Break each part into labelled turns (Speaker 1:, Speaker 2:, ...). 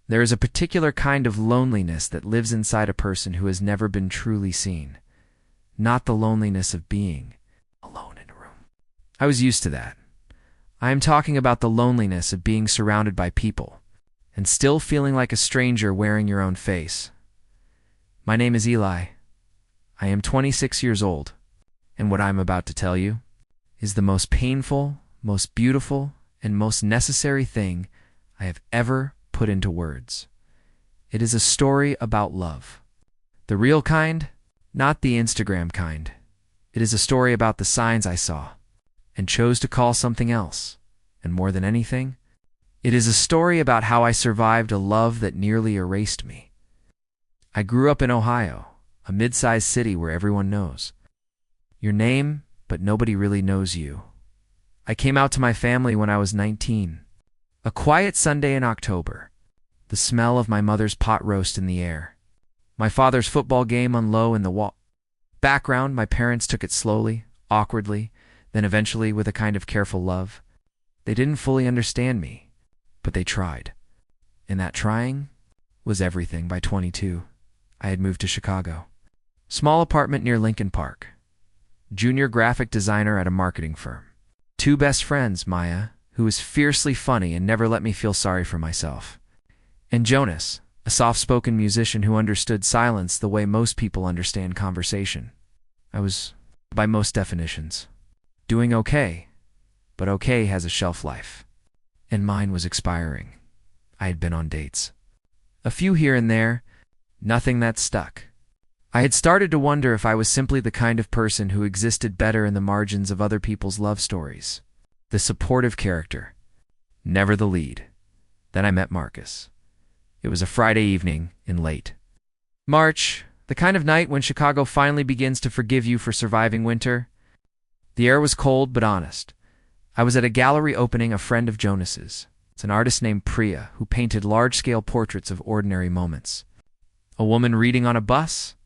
Speaker 1: There is a particular kind of loneliness that lives inside a person who has never been truly seen. Not the loneliness of being alone in a room. I was used to that. I am talking about the loneliness of being surrounded by people and still feeling like a stranger wearing your own face. My name is Eli. I am 26 years old, and what I am about to tell you is the most painful, most beautiful, and most necessary thing I have ever put into words. It is a story about love. The real kind, not the Instagram kind. It is a story about the signs I saw and chose to call something else. And more than anything, it is a story about how I survived a love that nearly erased me. I grew up in Ohio, a mid-sized city where everyone knows your name, but nobody really knows you. I came out to my family when I was 19. A quiet Sunday in October. The smell of my mother's pot roast in the air. My father's football game on low in the background. My parents took it slowly, awkwardly, then eventually with a kind of careful love. They didn't fully understand me, but they tried. And that trying was everything. By 22, I had moved to Chicago. Small apartment near Lincoln Park. Junior graphic designer at a marketing firm. 2 best friends, Maya, who was fiercely funny and never let me feel sorry for myself, and Jonas, a soft-spoken musician who understood silence the way most people understand conversation. I was, by most definitions, doing okay, but okay has a shelf life, and mine was expiring. I had been on dates. A few here and there, nothing that stuck. I had started to wonder if I was simply the kind of person who existed better in the margins of other people's love stories. The supportive character, never the lead. Then I met Marcus. It was a Friday evening in late March, the kind of night when Chicago finally begins to forgive you for surviving winter. The air was cold but honest. I was at a gallery opening a friend of Jonas's. It's an artist named Priya who painted large-scale portraits of ordinary moments. A woman reading on a bus,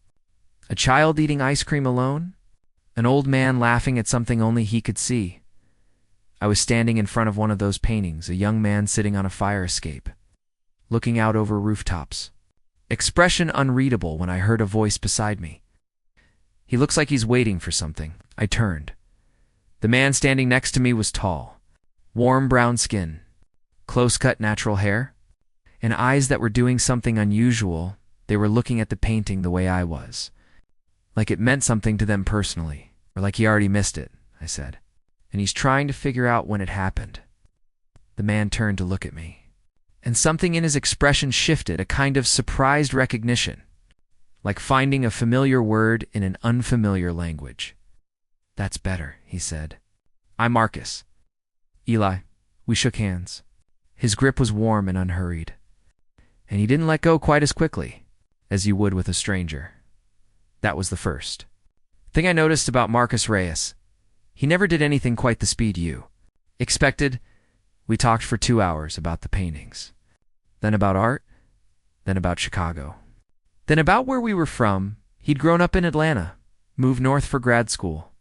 Speaker 1: a child eating ice cream alone, an old man laughing at something only he could see. I was standing in front of one of those paintings, a young man sitting on a fire escape, looking out over rooftops. Expression unreadable when I heard a voice beside me. He looks like he's waiting for something. I turned. The man standing next to me was tall, warm brown skin, close-cut natural hair, and eyes that were doing something unusual. They were looking at the painting the way I was, like it meant something to them personally, or like he already missed it, I said. And he's trying to figure out when it happened. The man turned to look at me, and something in his expression shifted, a kind of surprised recognition, like finding a familiar word in an unfamiliar language. "That's better," he said. "I'm Marcus." "Eli." We shook hands. His grip was warm and unhurried, and he didn't let go quite as quickly as you would with a stranger. That was the first thing I noticed about Marcus Reyes. He never did anything quite the speed you expected. We talked for 2 hours about the paintings, then about art, then about Chicago, then about where we were from. He'd grown up in Atlanta, moved north for grad school,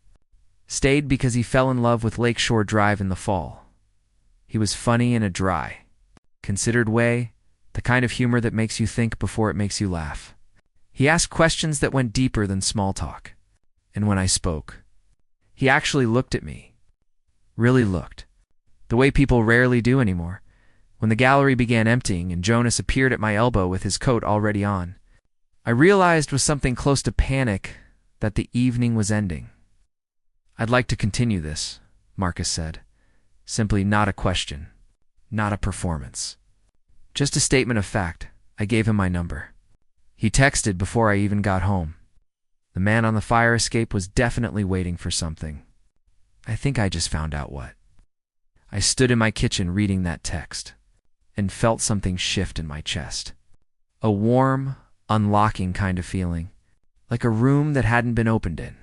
Speaker 1: stayed because he fell in love with Lakeshore Drive in the fall. He was funny in a dry, considered way, the kind of humor that makes you think before it makes you laugh. He asked questions that went deeper than small talk, and when I spoke, he actually looked at me. Really looked. The way people rarely do anymore. When the gallery began emptying and Jonas appeared at my elbow with his coat already on, I realized with something close to panic that the evening was ending. "I'd like to continue this," Marcus said. Simply not a question, not a performance. Just a statement of fact. I gave him my number. He texted before I even got home. The man on the fire escape was definitely waiting for something. I think I just found out what. I stood in my kitchen reading that text and felt something shift in my chest. A warm, unlocking kind of feeling, like a room that hadn't been opened in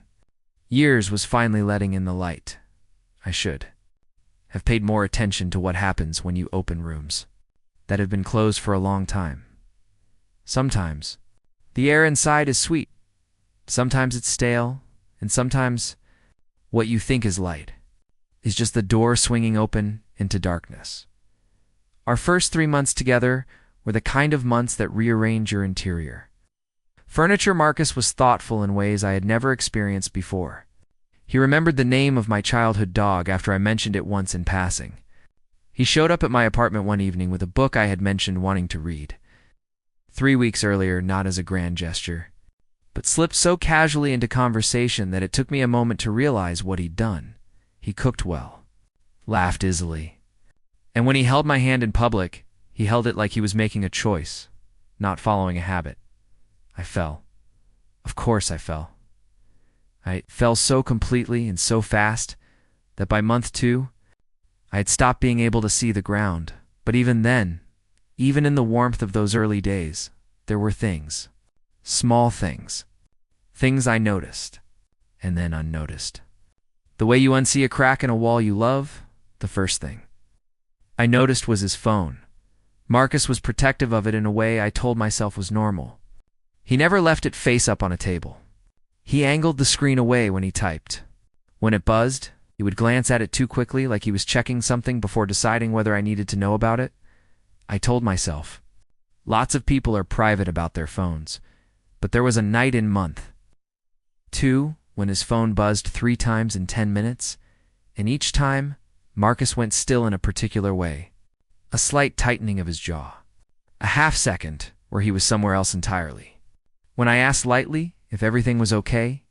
Speaker 1: years was finally letting in the light. I should have paid more attention to what happens when you open rooms that have been closed for a long time. Sometimes the air inside is sweet. Sometimes it's stale, and sometimes what you think is light is just the door swinging open into darkness. Our first 3 months together were the kind of months that rearrange your interior. Furniture Marcus was thoughtful in ways I had never experienced before. He remembered the name of my childhood dog after I mentioned it once in passing. He showed up at my apartment one evening with a book I had mentioned wanting to read. 3 weeks earlier, not as a grand gesture, but slipped so casually into conversation that it took me a moment to realize what he'd done. He cooked well, laughed easily, and when he held my hand in public, he held it like he was making a choice, not following a habit. I fell. Of course I fell. I fell so completely and so fast that by month 2, I had stopped being able to see the ground. But even then, even in the warmth of those early days, there were things, small things, things I noticed, and then unnoticed. The way you unsee a crack in a wall you love, the first thing I noticed was his phone. Marcus was protective of it in a way I told myself was normal. He never left it face up on a table. He angled the screen away when he typed. When it buzzed, he would glance at it too quickly, like he was checking something before deciding whether I needed to know about it. I told myself, lots of people are private about their phones, but there was a night in month 2 when his phone buzzed 3 times in 10 minutes, and each time, Marcus went still in a particular way. A slight tightening of his jaw. A half second where he was somewhere else entirely. When I asked lightly if everything was okay,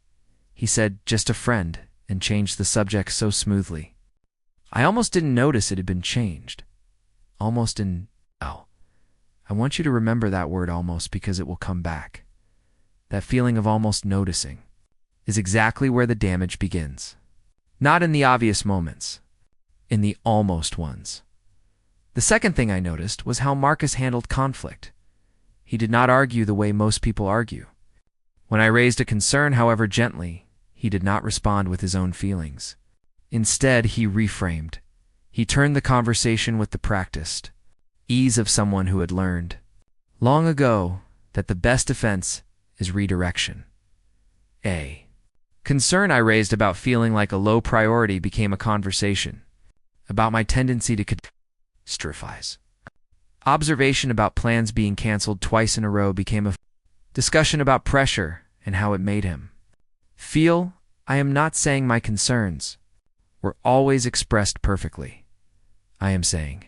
Speaker 1: he said, just a friend, and changed the subject so smoothly. I almost didn't notice it had been changed. Almost in... Oh. I want you to remember that word almost because it will come back. That feeling of almost noticing is exactly where the damage begins. Not in the obvious moments, in the almost ones. The second thing I noticed was how Marcus handled conflict. He did not argue the way most people argue. When I raised a concern, however gently, he did not respond with his own feelings. Instead, he reframed. He turned the conversation with the practiced ease of someone who had learned long ago that the best defense is redirection. A concern I raised about feeling like a low priority became a conversation about my tendency to catastrophize. Observation about plans being canceled twice in a row became a discussion about pressure and how it made him feel. I am not saying my concerns were always expressed perfectly. I am saying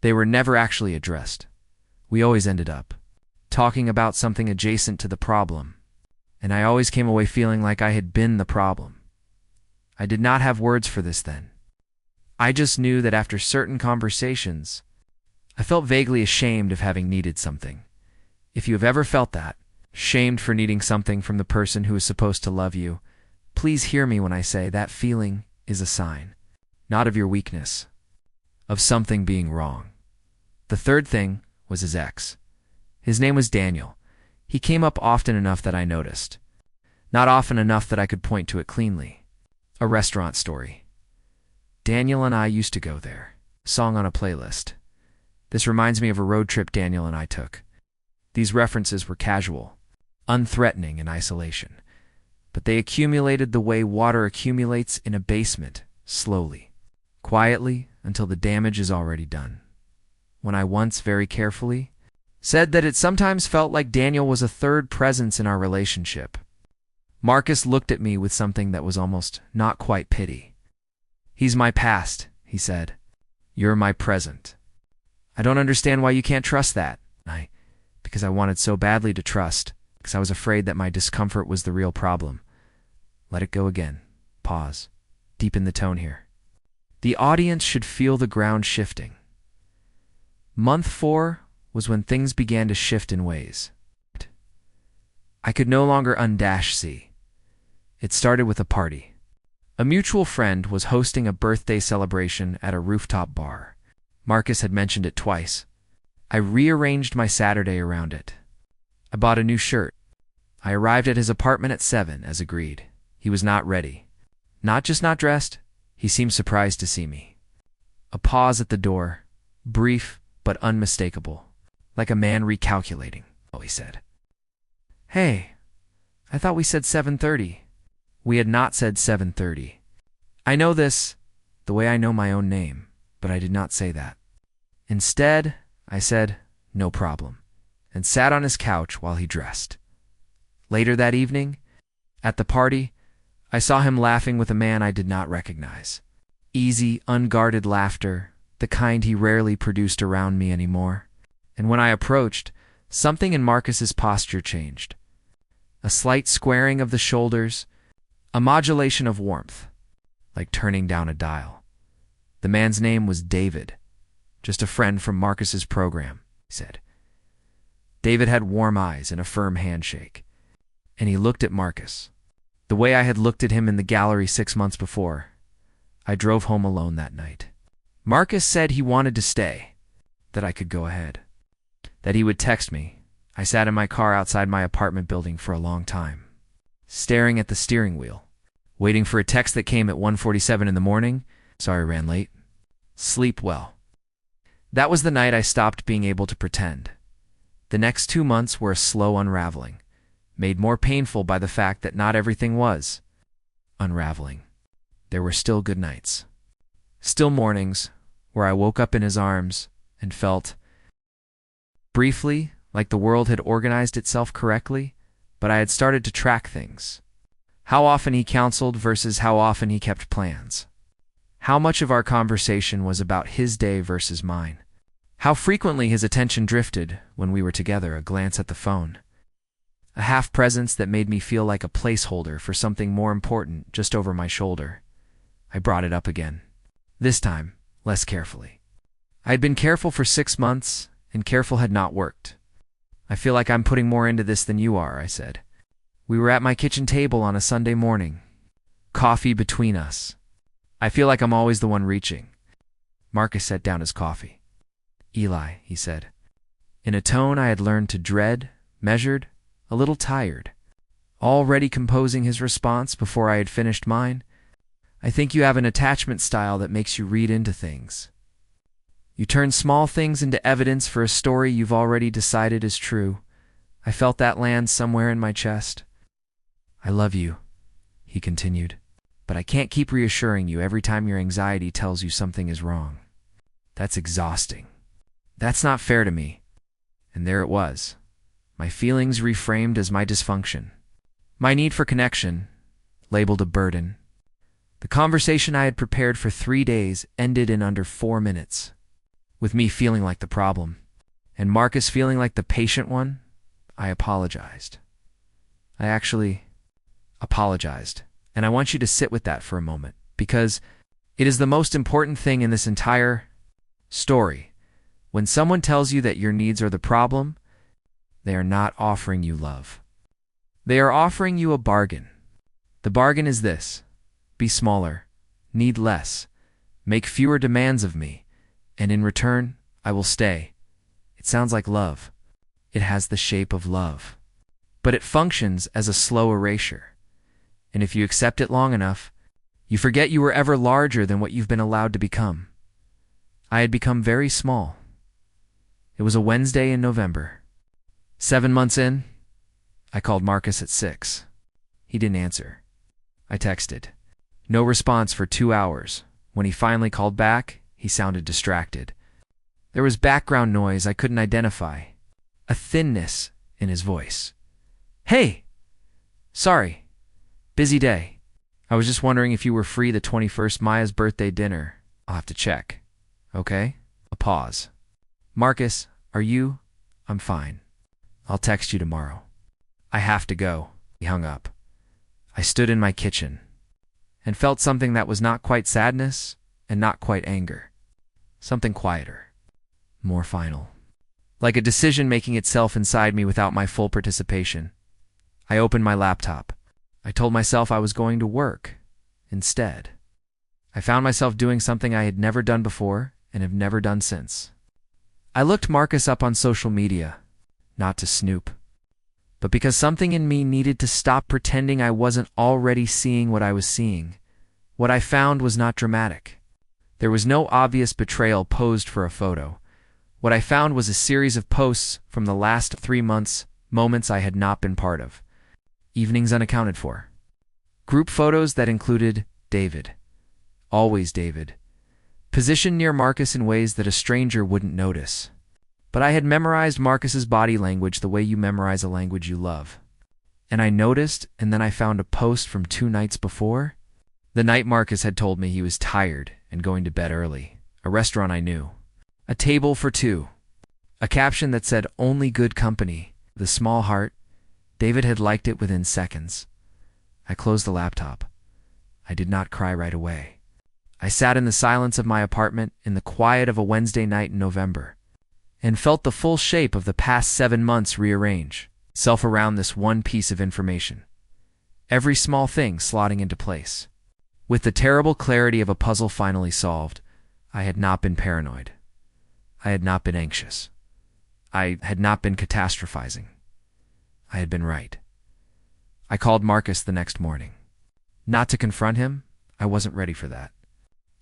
Speaker 1: they were never actually addressed. We always ended up talking about something adjacent to the problem, and I always came away feeling like I had been the problem. I did not have words for this then. I just knew that after certain conversations, I felt vaguely ashamed of having needed something. If you have ever felt that, shamed for needing something from the person who is supposed to love you, please hear me when I say that feeling is a sign, not of your weakness, of something being wrong. The third thing was his ex. His name was Daniel. He came up often enough that I noticed. Not often enough that I could point to it cleanly. A restaurant story. Daniel and I used to go there. Song on a playlist. This reminds me of a road trip Daniel and I took. These references were casual, unthreatening in isolation, but they accumulated the way water accumulates in a basement, slowly, quietly, until the damage is already done. When I once, very carefully, said that it sometimes felt like Daniel was a third presence in our relationship, Marcus looked at me with something that was almost not quite pity. He's my past, he said. You're my present. I don't understand why you can't trust that. Because I wanted so badly to trust, because I was afraid that my discomfort was the real problem. Let it go again. Pause. Deepen the tone here. The audience should feel the ground shifting. Month 4 was when things began to shift in ways I could no longer see. It started with a party. A mutual friend was hosting a birthday celebration at a rooftop bar. Marcus had mentioned it twice. I rearranged my Saturday around it. I bought a new shirt. I arrived at his apartment at 7, as agreed. He was not ready. Not just not dressed, he seemed surprised to see me. A pause at the door, brief but unmistakable, like a man recalculating. Oh, he said. Hey, I thought we said 7:30. We had not said 7:30. I know this the way I know my own name, but I did not say that. Instead, I said no problem, and sat on his couch while he dressed. Later that evening, at the party, I saw him laughing with a man I did not recognize. Easy, unguarded laughter, the kind he rarely produced around me anymore. And when I approached, something in Marcus's posture changed. A slight squaring of the shoulders, a modulation of warmth, like turning down a dial. The man's name was David, just a friend from Marcus's program, he said. David had warm eyes and a firm handshake, and he looked at Marcus, the way I had looked at him in the gallery 6 months before. I drove home alone that night. Marcus said he wanted to stay, that I could go ahead, that he would text me. I sat in my car outside my apartment building for a long time, staring at the steering wheel, waiting for a text that came at 1:47 in the morning. Sorry, ran late. Sleep well. That was the night I stopped being able to pretend. The next 2 months were a slow unraveling, made more painful by the fact that not everything was unraveling. There were still good nights, still mornings where I woke up in his arms and felt, briefly, like the world had organized itself correctly, but I had started to track things. How often he counseled versus how often he kept plans. How much of our conversation was about his day versus mine. How frequently his attention drifted when we were together, a glance at the phone. A half-presence that made me feel like a placeholder for something more important just over my shoulder. I brought it up again. This time, less carefully. I had been careful for 6 months, and careful had not worked. I feel like I'm putting more into this than you are, I said. We were at my kitchen table on a Sunday morning. Coffee between us. I feel like I'm always the one reaching. Marcus set down his coffee. Eli, he said, in a tone I had learned to dread, measured, a little tired. Already composing his response before I had finished mine. I think you have an attachment style that makes you read into things. You turn small things into evidence for a story you've already decided is true. I felt that land somewhere in my chest. I love you, he continued, but I can't keep reassuring you every time your anxiety tells you something is wrong. That's exhausting. That's not fair to me. And there it was, my feelings reframed as my dysfunction. My need for connection, labeled a burden. The conversation I had prepared for 3 days ended in under 4 minutes. With me feeling like the problem, and Marcus feeling like the patient one, I apologized. I actually apologized, and I want you to sit with that for a moment, because it is the most important thing in this entire story. When someone tells you that your needs are the problem, they are not offering you love. They are offering you a bargain. The bargain is this: be smaller, need less, make fewer demands of me, and in return, I will stay. It sounds like love. It has the shape of love. But it functions as a slow erasure. And if you accept it long enough, you forget you were ever larger than what you've been allowed to become. I had become very small. It was a Wednesday in November. 7 months in, I called Marcus at 6. He didn't answer. I texted. No response for 2 hours. When he finally called back, he sounded distracted. There was background noise I couldn't identify, a thinness in his voice. Hey! Sorry. Busy day. I was just wondering if you were free the 21st, Maya's birthday dinner. I'll have to check. Okay? A pause. Marcus, are you? I'm fine. I'll text you tomorrow. I have to go. He hung up. I stood in my kitchen and felt something that was not quite sadness and not quite anger. Something quieter, more final. Like a decision making itself inside me without my full participation. I opened my laptop. I told myself I was going to work. Instead, I found myself doing something I had never done before and have never done since. I looked Marcus up on social media, not to snoop, but because something in me needed to stop pretending I wasn't already seeing what I was seeing. What I found was not dramatic. There was no obvious betrayal posed for a photo. What I found was a series of posts from the last 3 months, moments I had not been part of. Evenings unaccounted for. Group photos that included David. Always David. Positioned near Marcus in ways that a stranger wouldn't notice. But I had memorized Marcus's body language the way you memorize a language you love. And I noticed, and then I found a post from 2 nights before. The night Marcus had told me he was tired and going to bed early. A restaurant I knew. A table for 2. A caption that said, "Only good company." The small heart. David had liked it within seconds. I closed the laptop. I did not cry right away. I sat in the silence of my apartment in the quiet of a Wednesday night in November and felt the full shape of the past 7 months rearrange itself around this one piece of information. Every small thing slotting into place. With the terrible clarity of a puzzle finally solved, I had not been paranoid. I had not been anxious. I had not been catastrophizing. I had been right. I called Marcus the next morning. Not to confront him, I wasn't ready for that.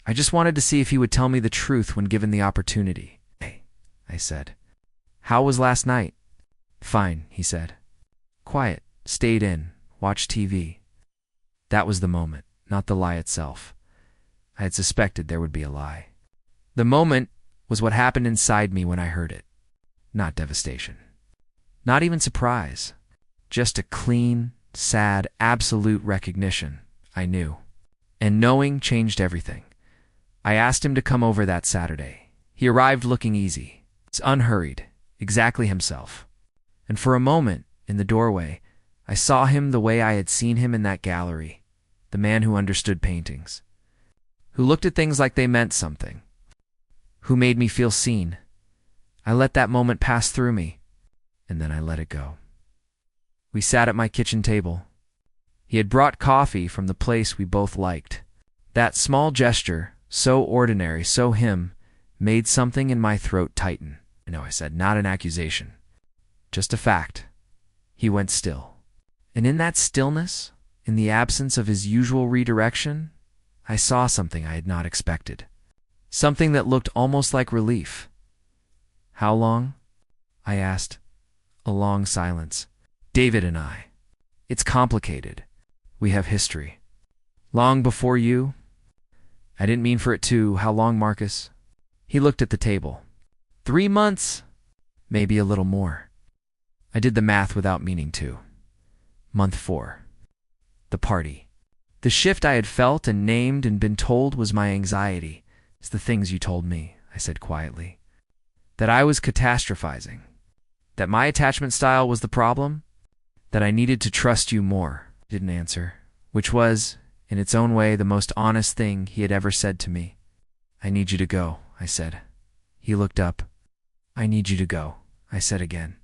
Speaker 1: I just wanted to see if he would tell me the truth when given the opportunity. "Hey," I said. "How was last night?" "Fine," he said. "Quiet, stayed in, watched TV." That was the moment, not the lie itself. I had suspected there would be a lie. The moment was what happened inside me when I heard it. Not devastation. Not even surprise. Just a clean, sad, absolute recognition. I knew. And knowing changed everything. I asked him to come over that Saturday. He arrived looking easy, unhurried, exactly himself. And for a moment, in the doorway, I saw him the way I had seen him in that gallery, the man who understood paintings, who looked at things like they meant something, who made me feel seen. I let that moment pass through me, and then I let it go. We sat at my kitchen table. He had brought coffee from the place we both liked. That small gesture, so ordinary, so him, made something in my throat tighten. "No," I said, "not an accusation. Just a fact." He went still. And in that stillness, in the absence of his usual redirection, I saw something I had not expected. Something that looked almost like relief. "How long?" I asked. A long silence. "David and I. It's complicated. We have history." "Long before you?" "I didn't mean for it to. How long, Marcus?" He looked at the table. 3 months. Maybe a little more. I did the math without meaning to. Month 4. The party. The shift I had felt and named and been told was my anxiety. "It's the things you told me," I said quietly. That I was catastrophizing. That my attachment style was the problem. That I needed to trust you more. He didn't answer, which was, in its own way, the most honest thing he had ever said to me. "I need you to go," I said. He looked up. "I need you to go," I said again.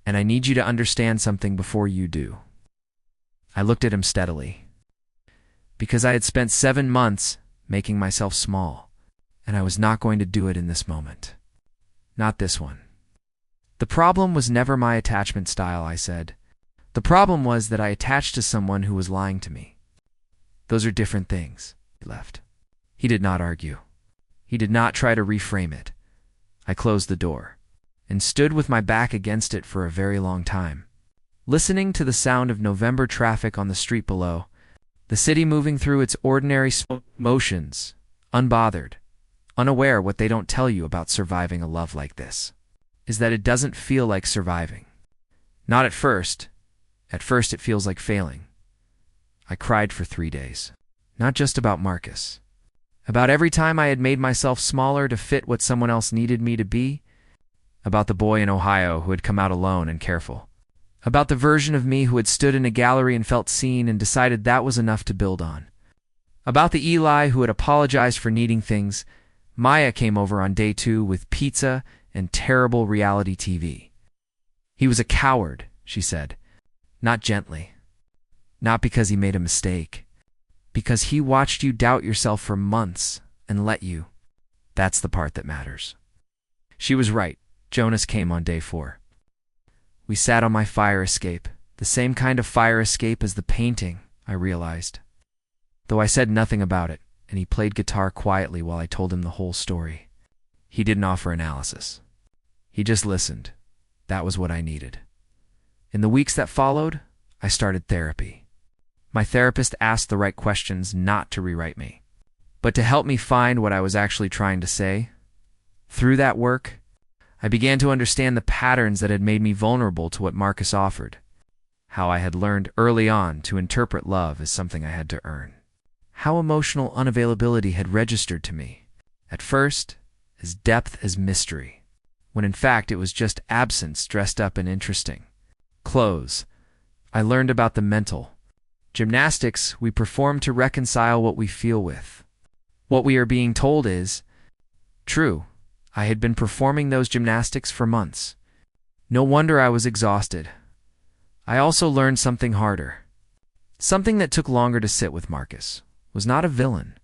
Speaker 1: "And I need you to understand something before you do." I looked at him steadily. Because I had spent 7 months making myself small, and I was not going to do it in this moment. Not this one. "The problem was never my attachment style," I said. "The problem was that I attached to someone who was lying to me. Those are different things." He left. He did not argue. He did not try to reframe it. I closed the door and stood with my back against it for a very long time, listening to the sound of November traffic on the street below, the city moving through its ordinary motions, unbothered, unaware. What they don't tell you about surviving a love like this is that it doesn't feel like surviving. Not at first. At first it feels like failing. I cried for 3 days. Not just about Marcus. About every time I had made myself smaller to fit what someone else needed me to be. About the boy in Ohio who had come out alone and careful. About the version of me who had stood in a gallery and felt seen and decided that was enough to build on. About the Eli who had apologized for needing things. Maya came over on day 2 with pizza and terrible reality TV. "He was a coward," she said. Not gently. Not because he made a mistake. Because he watched you doubt yourself for months and let you. That's the part that matters. She was right. Jonas came on day 4. We sat on my fire escape, the same kind of fire escape as the painting, I realized. Though I said nothing about it, and he played guitar quietly while I told him the whole story. He didn't offer analysis. He just listened. That was what I needed. In the weeks that followed, I started therapy. My therapist asked the right questions not to rewrite me, but to help me find what I was actually trying to say. Through that work, I began to understand the patterns that had made me vulnerable to what Marcus offered, how I had learned early on to interpret love as something I had to earn, how emotional unavailability had registered to me, at first, as depth as mystery, when in fact it was just absence dressed up and interesting. Clothes. I learned about the mental gymnastics we perform to reconcile what we feel with. What we are being told is true. I had been performing those gymnastics for months. No wonder I was exhausted. I also learned something harder. Something that took longer to sit with Marcus was not a villain.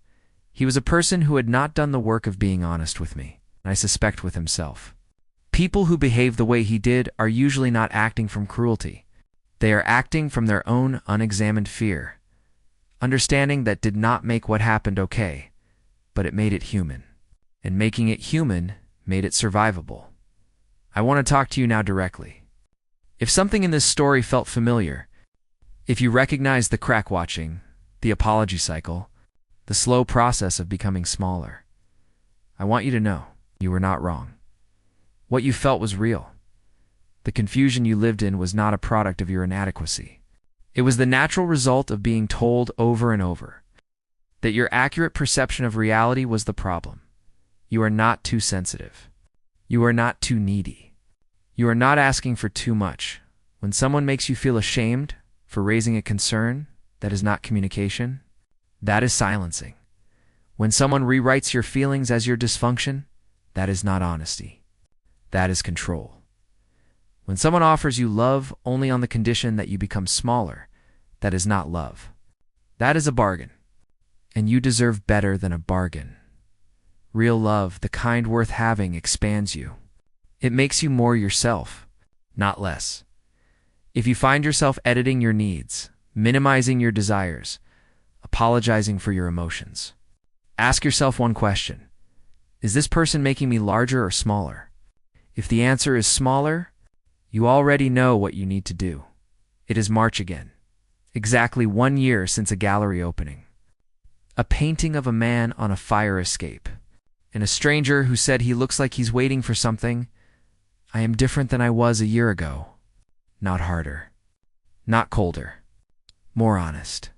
Speaker 1: He was a person who had not done the work of being honest with me, and I suspect with himself. People who behave the way he did are usually not acting from cruelty. They are acting from their own unexamined fear. Understanding that did not make what happened okay, but it made it human. And making it human made it survivable. I want to talk to you now directly. If something in this story felt familiar, if you recognize the crack watching, the apology cycle, the slow process of becoming smaller, I want you to know you were not wrong. What you felt was real. The confusion you lived in was not a product of your inadequacy. It was the natural result of being told over and over that your accurate perception of reality was the problem. You are not too sensitive. You are not too needy. You are not asking for too much. When someone makes you feel ashamed for raising a concern, that is not communication. That is silencing. When someone rewrites your feelings as your dysfunction, that is not honesty. That is control. When someone offers you love only on the condition that you become smaller, that is not love. That is a bargain. And you deserve better than a bargain. Real love, the kind worth having, expands you. It makes you more yourself, not less. If you find yourself editing your needs, minimizing your desires, apologizing for your emotions, ask yourself one question. Is this person making me larger or smaller? If the answer is smaller, you already know what you need to do. It is March again. Exactly 1 year since a gallery opening. A painting of a man on a fire escape. And a stranger who said he looks like he's waiting for something. I am different than I was a year ago. Not harder. Not colder. More honest.